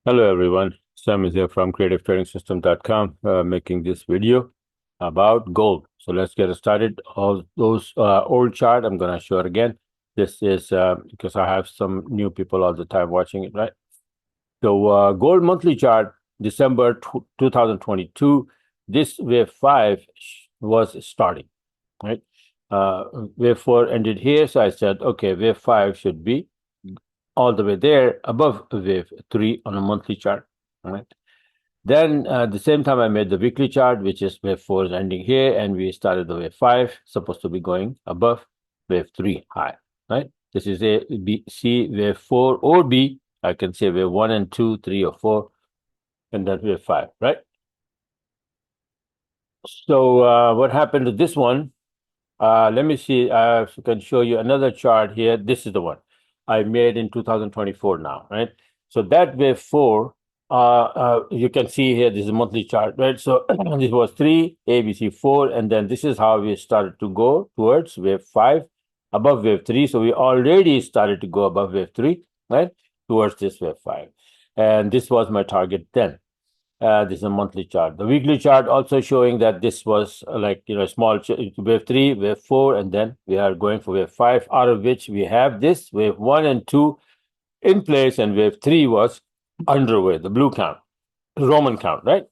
Hello everyone, Sam is here from creativetrading.system.com making this video about gold. So let's get started. All those old chart, I'm going to show it again. This is because I have some new people all the time watching it, right? So gold monthly chart, December 2022, this wave 5 was starting, right? Wave 4 ended here, so I said, okay, wave 5 should be all the way there above wave 3 on a monthly chart. All right. Then at the same time, I made the weekly chart, which is wave 4 is ending here, and we started the wave 5, supposed to be going above wave 3 high, right? This is A, B, C, wave 4 or B. I can say wave 1 and 2, 3 or 4, and then wave 5, right? So what happened to this one? Let me see. I can show you another chart here. This is the one I made in 2024 now, right? So that wave 4, you can see here, this is a monthly chart, right? So this was 3, ABC 4, and then this is how we started to go towards wave 5, above wave 3. So we already started to go above wave 3, right? Towards this wave 5. And this was my target then. This is a monthly chart. The weekly chart also showing that this was like, small wave 3, wave 4, and then we are going for wave 5, out of which we have this wave 1 and 2 in place, and wave 3 was underway, the blue count, Roman count, right?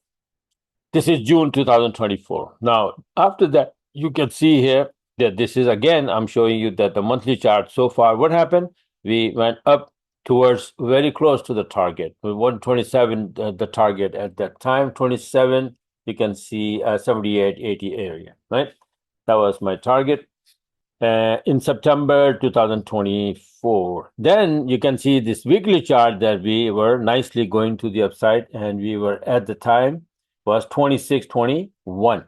This is June 2024. Now, after that, you can see here that this is, again, I'm showing you that the monthly chart so far, what happened? We went up towards very close to the target. 127, the target at that time, 27, you can see 78, 80 area, right? That was my target in September 2024. Then you can see this weekly chart that we were nicely going to the upside, and we were at the time was 26.21,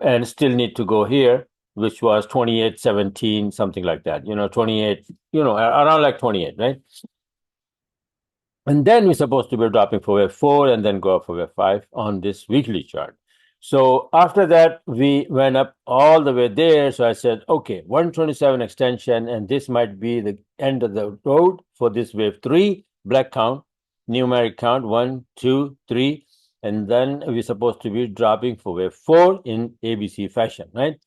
and still need to go here, which was 28.17, something like that. 28, around like 28, right? And then we're supposed to be dropping for wave 4 and then go up for wave 5 on this weekly chart. So after that, we went up all the way there. So I said, okay, 127 extension, and this might be the end of the road for this wave 3, black count, numeric count, 1, 2, 3. And then we're supposed to be dropping for wave 4 in ABC fashion, right?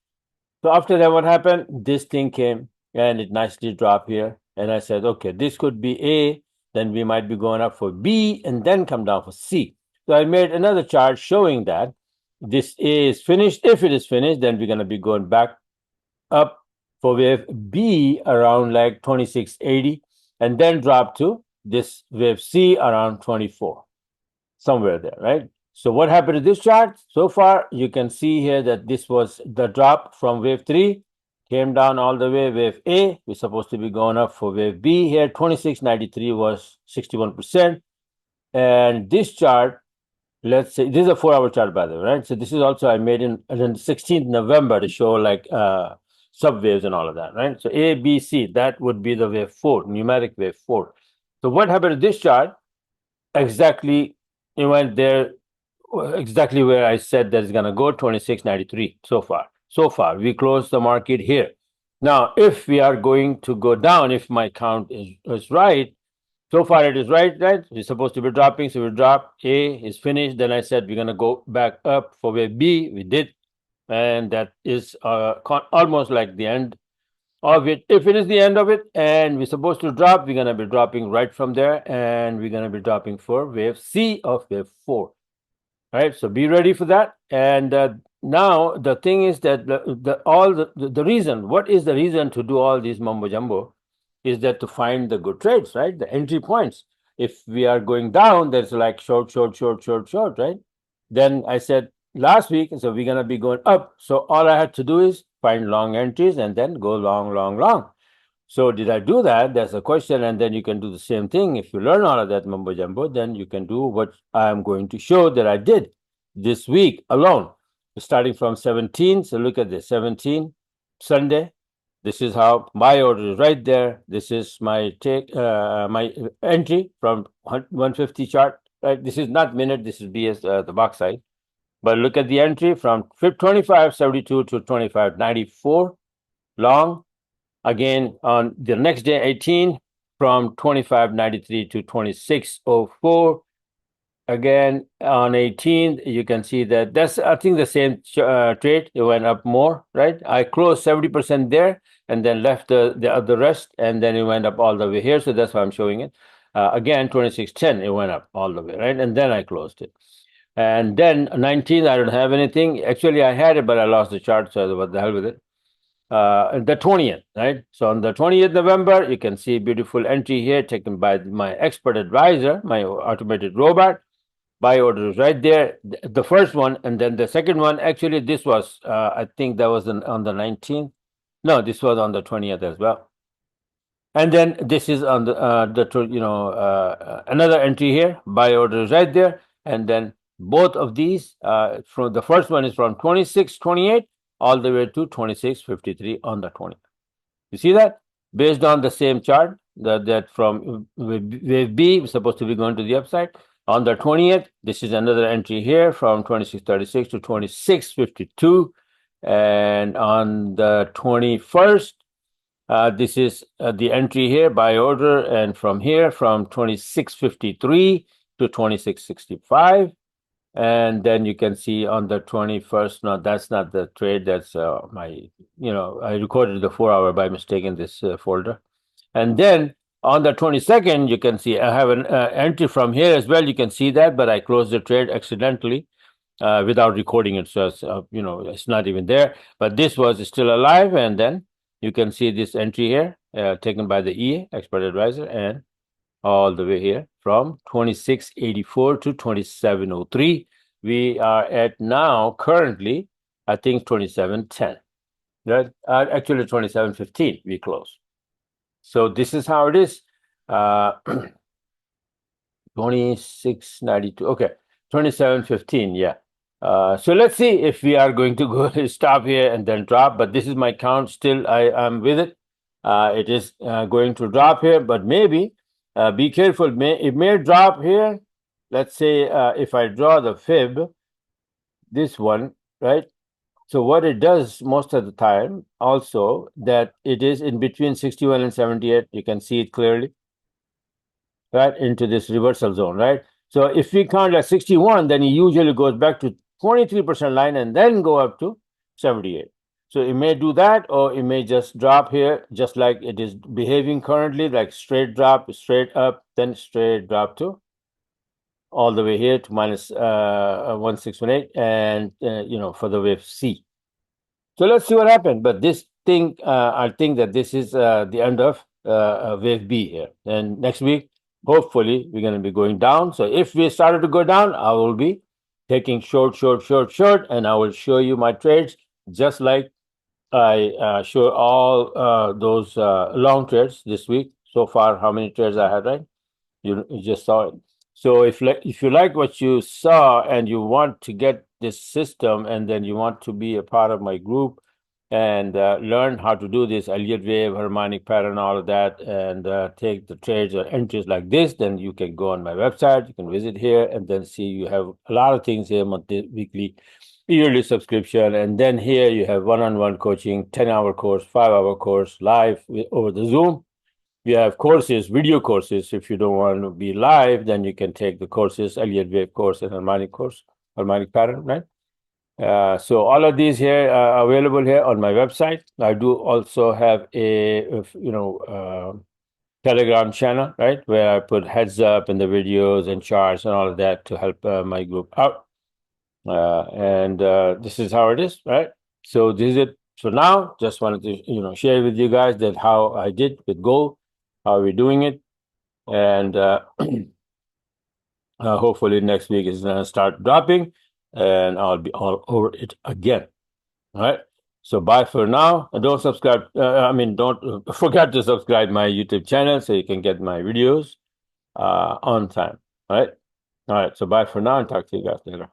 So after that, what happened? This thing came and it nicely dropped here. And I said, okay, this could be A, then we might be going up for B and then come down for C. So I made another chart showing that this A is finished. If it is finished, then we're going to be going back up for wave B around like 2680 and then drop to this wave C around 24, somewhere there, right? So what happened to this chart? So far, you can see here that this was the drop from wave 3, came down all the way, wave A. We're supposed to be going up for wave B here. 2693 was 61%. And this chart, let's say, this is a 4-hour chart, by the way, right? So this is also I made in 16th November to show like subwaves and all of that, right? So A, B, C, that would be the wave 4, numeric wave 4. So what happened to this chart? Exactly, it went there exactly where I said that it's going to go, 2693 so far. So far, we closed the market here. Now, if we are going to go down, if my count is right, so far it is right? We're supposed to be dropping, so we drop. A is finished. Then I said we're going to go back up for wave B. We did. And that is almost like the end of it. If it is the end of it and we're supposed to drop, we're going to be dropping right from there. And we're going to be dropping for wave C of wave 4. All right, so be ready for that. And now the thing is that the reason, what is the reason to do all these mumbo jumbo, is that to find the good trades, right? The entry points. If we are going down, there's like short, right? Then I said last week, so we're gonna be going up. So all I had to do is find long entries and then go long, long, long. So did I do that? That's a question. And then you can do the same thing. If you learn all of that mumbo jumbo, then you can do what I'm going to show that I did this week alone, starting from 17. So look at this, 17, Sunday. This is how my order is right there. This is my my entry from 150 chart. Right? This is not minute. This is BS, the box side. But look at the entry from 25.72 to 25.94 long. Again, on the next day, 18, from 25.93 to 26.04. again on 18th, you can see that that's, I think, the same trade. It went up more, right? I closed 70% there and then left the rest, and then it went up all the way here. So that's why I'm showing it. Again, 26.10, it went up all the way, right? And then I closed it. And then 19th, I don't have anything. Actually, I had it, but I lost the chart, so what the hell with it. The 20th, right? So on the 20th November, you can see a beautiful entry here taken by my expert advisor, my automated robot. Buy order is right there. The first one, and then the second one. Actually, this was, I think that was on the 19th. No, this was on the 20th as well. And then this is on the another entry here. Buy order is right there. And then both of these, from the first one is from 26.28 all the way to 26.53 on the 20th. You see that? Based on the same chart that from wave B is supposed to be going to the upside. On the 20th, this is another entry here from 26.36 to 26.52. And on the 21st, this is the entry here by order. And from here, from 26.53 to 26.65. And then you can see on the 21st, no, that's not the trade. That's I recorded the 4 hour by mistake in this folder. And then on the 22nd, you can see I have an entry from here as well. You can see that, but I closed the trade accidentally without recording it. So, it's not even there. But this was still alive. And then you can see this entry here taken by the EA, expert advisor, and all the way here from 2684 to 2703. We are at now currently, I think 2710. Right? Actually 2715 we close. So this is how it is. 2692. Okay, 2715. Yeah. So let's see if we are going to go stop here and then drop. But this is my count. Still, I am with it. It is going to drop here, but maybe be careful. It may drop here. Let's say if I draw the fib, this one, right? So what it does most of the time, also, that it is in between 61 and 78. You can see it clearly, right, into this reversal zone, right? So if we count at 61, then it usually goes back to 23% line and then go up to 78. So it may do that, or it may just drop here, just like it is behaving currently, like straight drop, straight up, then straight drop to all the way here to minus 1618, and for the wave C. So let's see what happened. But this thing, I think that this is the end of wave B here. And next week, hopefully, we're going to be going down. So if we started to go down, I will be taking short, and I will show you my trades, just like I show all those long trades this week. So far, how many trades I had, right? You just saw it. So if you like what you saw and you want to get this system, and then you want to be a part of my group and learn how to do this Elliott wave, harmonic pattern, all of that, and take the trades or entries like this, then you can go on my website. You can visit here and then see you have a lot of things here, monthly, weekly, yearly subscription. And then here you have one-on-one coaching, 10-hour course, 5-hour course, live over the Zoom. You have courses, video courses. If you don't want to be live, then you can take the courses, Elliott wave course and harmonic course, harmonic pattern, right? So all of these here are available here on my website. I do also have a Telegram channel, right, where I put heads up in the videos and charts and all of that to help my group out. And this is how it is, right? So this is it. So now, just wanted to share with you guys that how I did with gold, how we're doing it, and hopefully next week is gonna start dropping, and I'll be all over it again. All right. So bye for now. Don't subscribe. Don't forget to subscribe my YouTube channel so you can get my videos on time. All right. All right. So bye for now, and talk to you guys later.